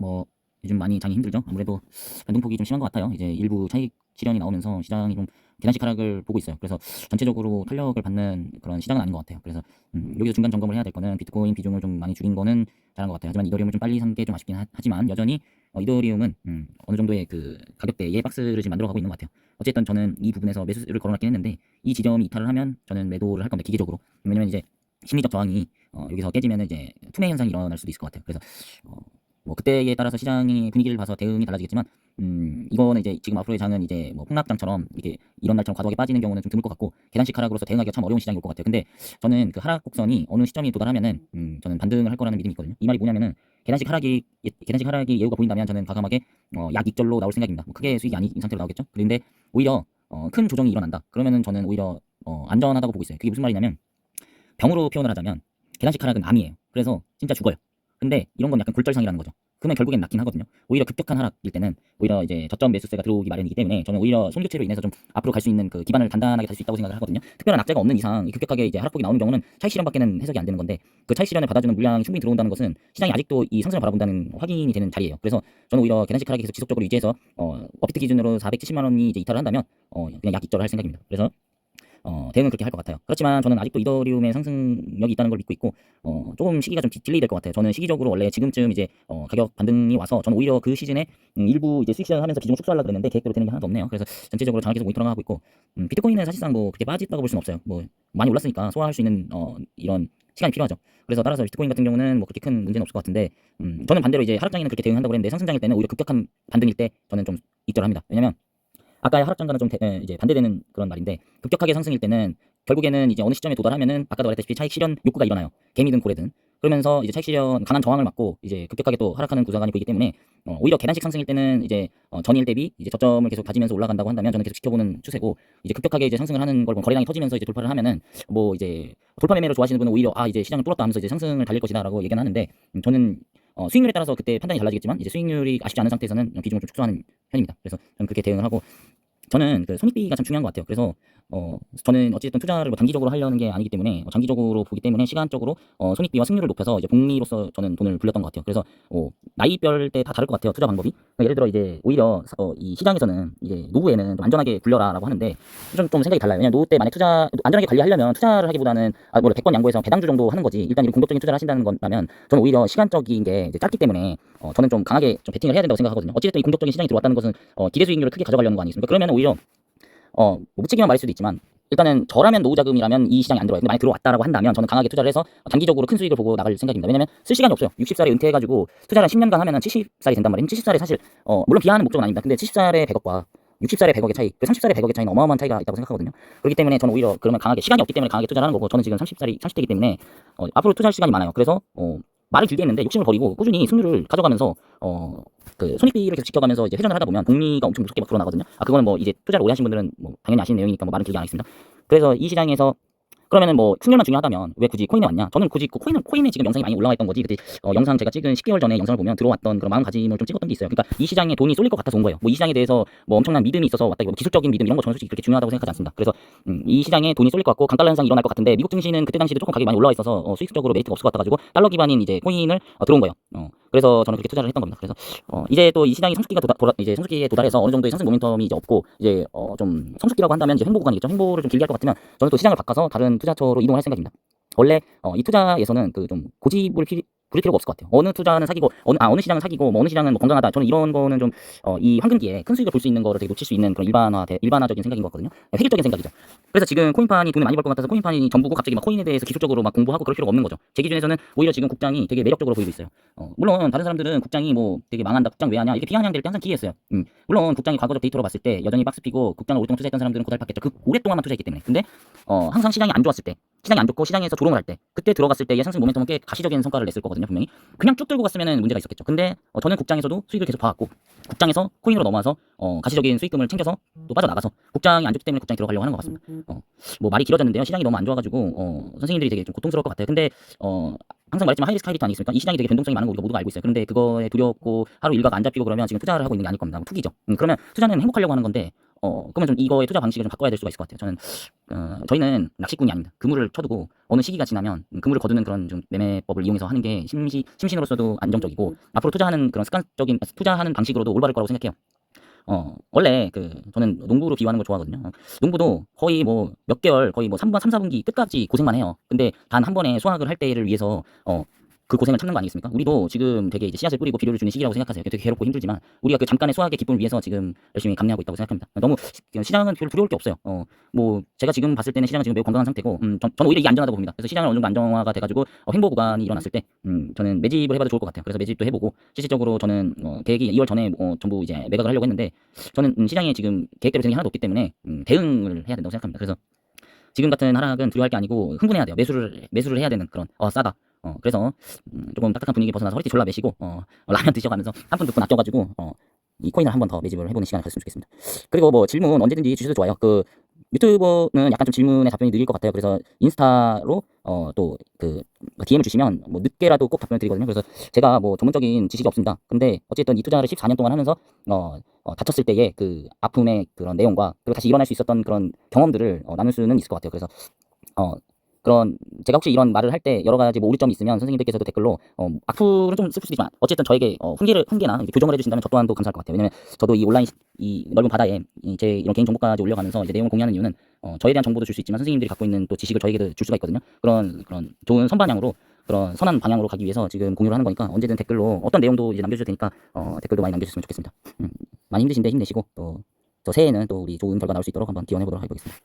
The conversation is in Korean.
뭐 요즘 많이 장이 힘들죠. 아무래도 변동폭이 좀 심한 것 같아요. 이제 일부 차익 실현이 나오면서 시장이 좀 계단식 하락을 보고 있어요. 그래서 전체적으로 탄력을 받는 그런 시장은 아닌 것 같아요. 그래서 여기서 중간 점검을 해야 될 거는 비트코인 비중을 좀 많이 줄인 거는 잘한 것 같아요. 하지만 이더리움을 좀 빨리 산 게 좀 아쉽긴 하지만 여전히 이더리움은 어느 정도의 그 가격대의 박스를 지금 만들어가고 있는 것 같아요. 어쨌든 저는 이 부분에서 매수를 걸어놨긴 했는데 이 지점이 이탈을 하면 저는 매도를 할 겁니다. 기계적으로. 왜냐면 이제 심리적 저항이 여기서 깨지면 이제 투매 현상이 일어날 수도 있을 것 같아요. 그래서 뭐 그때에 따라서 시장의 분위기를 봐서 대응이 달라지겠지만 이거는 이제 지금 앞으로의 장은 이제 뭐 폭락장처럼 이게 이런 날처럼 과도하게 빠지는 경우는 좀 드물 것 같고 계단식 하락으로서 대응하기가 참 어려운 시장이 올 것 같아요. 근데 저는 그 하락 곡선이 어느 시점이 도달하면은 저는 반등을 할 거라는 믿음이 있거든요. 이 말이 뭐냐면은 계단식 하락이 예후가 보인다면 저는 과감하게 약 익절로 나올 생각입니다. 뭐 크게 수익이 아닌 상태로 나오겠죠. 그런데 오히려 큰 조정이 일어난다. 그러면은 저는 오히려 안전하다고 보고 있어요. 그게 무슨 말이냐면 병으로 표현을 하자면 계단식 하락은 암이에요. 그래서 진짜 죽어요. 근데 이런 건 약간 골절상이라는 거죠. 그러면 결국엔 낫긴 하거든요. 오히려 급격한 하락일 때는 오히려 이제 저점 매수세가 들어오기 마련이기 때문에 저는 오히려 손교체로 인해서 좀 앞으로 갈 수 있는 그 기반을 단단하게 달 수 있다고 생각을 하거든요. 특별한 악재가 없는 이상 급격하게 이제 하락폭이 나오는 경우는 차익 실현밖에는 해석이 안 되는 건데 그 차익 실현을 받아주는 물량이 충분히 들어온다는 것은 시장이 아직도 이 상승을 바라본다는 확인이 되는 자리예요. 그래서 저는 오히려 계단식 하락이 계속 지속적으로 유지해서 업비트 기준으로 470만 원이 이제 이탈을 한다면 그냥 약 익절을 할 생각입니다. 그래서 대응은 그렇게 할 것 같아요. 그렇지만 저는 아직도 이더리움의 상승력이 있다는 걸 믿고 있고 조금 시기가 좀 딜레이 될 것 같아요. 저는 시기적으로 원래 지금쯤 이제 가격 반등이 와서 저는 오히려 그 시즌에 일부 이제 수익 실현하면서 비중을 축소하려고 그랬는데 계획대로 되는 게 하나도 없네요. 그래서 전체적으로 장을 계속 모니터링 하고 있고 비트코인은 사실상 뭐 그렇게 빠졌다고 볼 수는 없어요. 뭐 많이 올랐으니까 소화할 수 있는 이런 시간이 필요하죠. 그래서 따라서 비트코인 같은 경우는 뭐 그렇게 큰 문제는 없을 것 같은데 저는 반대로 이제 하락장에는 그렇게 대응한다고 그랬는데 상승장일 때는 오히려 급격한 반등일 때 저는 좀 입절합니다. 왜냐면 아까의 하락장과는 좀 이제 반대되는 그런 말인데 급격하게 상승일 때는 결국에는 이제 어느 시점에 도달하면은 아까도 말했다시피 차익 실현 욕구가 일어나요. 개미든 고래든. 그러면서 이제 차익 실현 강한 저항을 맞고 이제 급격하게 또 하락하는 구조관이 보이기 때문에 오히려 계단식 상승일 때는 이제 전일 대비 이제 저점을 계속 다지면서 올라간다고 한다면 저는 계속 지켜보는 추세고 이제 급격하게 이제 상승을 하는 걸 보면 거래량이 터지면서 이제 돌파를 하면은 뭐 이제 돌파 매매를 좋아하시는 분은 오히려 이제 시장을 뚫었다 하면서 이제 상승을 달릴 것이다라고 얘기는 하는데 저는 수익률에 따라서 그때 판단이 달라지겠지만 이제 수익률이 아쉽지 않은 상태에서는 비중을 좀 축소하는 편입니다. 그래서 저는 그렇게 대응을 하고 저는 그 손익비가 참 중요한 것 같아요. 그래서 저는 어쨌든 투자를 뭐 단기적으로 하려는 게 아니기 때문에 장기적으로 보기 때문에 시간적으로 손익비와 승률을 높여서 이제 복리로서 저는 돈을 불렸던 것 같아요. 그래서 나이별 때 다 다를 것 같아요. 투자 방법이. 그러니까 예를 들어 이제 오히려 이 시장에서는 이제 노후에는 좀 안전하게 굴려라라고 하는데 좀 생각이 달라요. 왜냐면 노후 때 만약 안전하게 관리하려면 투자를 하기보다는 뭐 100번 양보해서 배당주 정도 하는 거지. 일단 이런 공격적인 투자를 하신다는 거라면 저는 오히려 시간적인 게 이제 짧기 때문에 저는 좀 강하게 좀 베팅을 해야 된다고 생각하거든요. 어찌됐든 이 공격적인 시장이 들어왔다는 것은 기대 수익률을 크게 가져가려는 거 아니겠습니까? 그러면 오히려 뭐 무책임한 말일 수도 있지만 일단은 저라면 노후 자금이라면 이 시장에 안 들어와요. 근데 만약 들어왔다라고 한다면 저는 강하게 투자를 해서 단기적으로 큰 수익을 보고 나갈 생각입니다. 왜냐면 쓸 시간이 없어요. 60살에 은퇴해가지고 투자를 10년간 하면은 70살이 된단 말이에요. 70살에 사실 물론 비하하는 목적은 아닙니다. 근데 70살의 100억과 60살의 100억의 차이, 그 30살의 100억의 차이는 어마어마한 차이가 있다고 생각하거든요. 그렇기 때문에 저는 오히려 그러면 강하게 시간이 없기 때문에 강하게 투자를 하는 거고 저는 지금 30대이기 때문에 앞으로 투자할 시간이 많아요. 그래서 말을 길게 했는데 욕심을 버리고 꾸준히 승률을 가져가면서 그 손익비를 계속 지켜가면서 이제 회전을 하다 보면 복리가 엄청 무섭게 막 드러나거든요. 그거는 뭐 이제 투자를 오래 하신 분들은 뭐 당연히 아시는 내용이니까 뭐 말은 길게 안 하겠습니다. 그래서 이 시장에서 그러면은 뭐 승률만 중요하다면 왜 굳이 코인에 왔냐? 저는 굳이 코인에 지금 영상이 많이 올라와 있던 거지. 그때 영상 제가 찍은 10개월 전에 영상을 보면 들어왔던 그런 마음가짐을 좀 찍었던 게 있어요. 그러니까 이 시장에 돈이 쏠릴 것 같아서 온 거예요. 뭐 이 시장에 대해서 뭐 엄청난 믿음이 있어서 왔다. 뭐 기술적인 믿음 이런 거 저는 솔직히 그렇게 중요하다고 생각하지 않습니다. 그래서 이 시장에 돈이 쏠릴 것 같고 강달러 현상이 일어날 것 같은데 미국 증시는 그때 당시에도 조금 가격이 많이 올라와 있어서 수익적으로 메리트가 없을 것 같아가지고 달러 기반인 이제 코인을 들어온 거예요. 그래서 저는 그렇게 투자를 했던 겁니다. 그래서 이제 또 이 시장이 이제 성숙기에 도달해서 어느 정도의 상승 모멘텀이 이제 없고 이제 좀 성숙기라고 한다면 이제 횡보 구간이겠죠. 횡보를 좀 길게 할 것 같으면 저는 또 시장을 바꿔서 다른 투자처로 이동할 생각입니다. 원래 이 투자에서는 그 좀 고집을 부릴 필요가 없을 것 같아요. 어느 투자는 사기고 어느 시장은 사기고 뭐 어느 시장은 뭐 건강하다. 저는 이런 거는 좀 이 황금기에 큰 수익을 볼 수 있는 거를 되게 놓칠 수 있는 그런 일반화적인 생각인 것 같거든요. 획일적인 생각이죠. 그래서 지금 코인판이 돈을 많이 벌 것 같아서 코인판이 전부고 갑자기 막 코인에 대해서 기술적으로 막 공부하고 그럴 필요가 없는 거죠. 제 기준에서는 오히려 지금 국장이 되게 매력적으로 보이고 있어요. 물론 다른 사람들은 국장이 뭐 되게 망한다, 국장 왜 하냐 이렇게 비아냥될 때 항상 기회였어요. 물론 국장이 과거적 데이터로 봤을 때 여전히 박스피고 국장을 오랫동안 투자했던 사람들은 고달팠겠죠. 그 오랫동안만 투자했기 때문에. 근데 항상 시장이 안 좋았을 때, 시장이 안 좋고 시장에서 조롱을 할 때, 그때 들어갔을 때의 상승 모멘텀은 꽤 가시적인 성과를 냈을 거거든요. 분명히 그냥 쭉 들고 갔으면 문제가 있었겠죠. 근데 저는 국장에서도 수익을 계속 봐왔고 국장에서 코인으로 넘어와서 가시적인 수익금을 챙겨서 또 빠져나가서 국장이 안 좋기 때문에 국장이 들어가려고 하는 것 같습니다. 뭐 말이 길어졌는데요. 시장이 너무 안 좋아가지고 선생님들이 되게 좀 고통스러울 것 같아요. 근데 항상 말했지만 하이리스크 하이리턴 아니겠습니까? 이 시장이 되게 변동성이 많은 거 우리가 모두가 알고 있어요. 그런데 그거에 두렵고 하루 일과가 안 잡히고 그러면 지금 투자를 하고 있는 게 아닐 겁니다. 투기죠. 그러면 투자는 행복하려고 하는 건데 그러면 좀 이거의 투자 방식을 좀 바꿔야 될 수가 있을 것 같아요. 저희는 낚시꾼이 아닙니다. 그물을 쳐두고 어느 시기가 지나면 그물을 거두는 그런 좀 매매법을 이용해서 하는 게 심신으로서도 안정적이고 앞으로 투자하는 그런 습관적인 투자하는 방식으로도 올바를 거라고 생각해요. 원래 저는 농구로 비유하는 걸 좋아하거든요. 농구도 거의 뭐 몇 개월, 거의 뭐 3번, 3, 4분기 끝까지 고생만 해요. 근데 단 한 번에 수확을 할 때를 위해서 그 고생을 참는 거 아니겠습니까? 우리도 지금 되게 이제 씨앗을 뿌리고 비료를 주는 시기라고 생각하세요. 되게 괴롭고 힘들지만 우리가 그 잠깐의 수확의 기쁨을 위해서 지금 열심히 감내하고 있다고 생각합니다. 너무 시장은 별로 두려울 게 없어요. 뭐 제가 지금 봤을 때는 시장은 지금 매우 건강한 상태고, 저는 오히려 이게 안전하다고 봅니다. 그래서 시장은 어느 정도 안정화가 돼가지고 횡보 구간이 일어났을 때, 저는 매집을 해봐도 좋을 것 같아요. 그래서 매집도 해보고 실질적으로 저는 계획이 2월 전에 전부 이제 매각을 하려고 했는데, 저는 시장에 지금 계획대로 되는 게 하나도 없기 때문에 대응을 해야 된다고 생각합니다. 그래서 지금 같은 하락은 두려워할 게 아니고 흥분해야 돼요. 매수를 해야 되는 그런 싸다. 그래서 조금 딱딱한 분위기 벗어나서 허리띠 졸라 매시고 라면 드셔가면서 한 푼 두 푼 아껴가지고 이 코인을 한 번 더 매집을 해보는 시간을 가졌으면 좋겠습니다. 그리고 뭐 질문 언제든지 주셔도 좋아요. 유튜버는 약간 좀 질문에 답변이 느릴 것 같아요. 그래서 인스타로 또 DM을 주시면 뭐 늦게라도 꼭 답변을 드리거든요. 그래서 제가 뭐 전문적인 지식이 없습니다. 근데 어쨌든 이 투자를 14년 동안 하면서 다쳤을 때의 그 아픔의 그런 내용과 그리고 다시 일어날 수 있었던 그런 경험들을 나눌 수는 있을 것 같아요. 그래서 그런 제가 혹시 이런 말을 할 때 여러 가지 뭐 오류점이 있으면 선생님들께서도 댓글로 악플은 좀 쓸 수도 있지만 어쨌든 저에게 훈계나 교정을 해주신다면 저 또한도 감사할 것 같아요. 왜냐면 저도 이 온라인 이 넓은 바다에 제 이런 개인 정보까지 올려가면서 이제 내용을 공유하는 이유는 저에 대한 정보도 줄 수 있지만 선생님들이 갖고 있는 또 지식을 저에게도 줄 수가 있거든요. 그런 좋은 선방향으로 그런 선한 방향으로 가기 위해서 지금 공유를 하는 거니까 언제든 댓글로 어떤 내용도 이제 남겨주셔도 되니까 댓글도 많이 남겨주셨으면 좋겠습니다. 많이 힘드신데 힘내시고 또 새해에는 또 우리 좋은 결과 나올 수 있도록 한번 기원해 보도록 하겠습니다.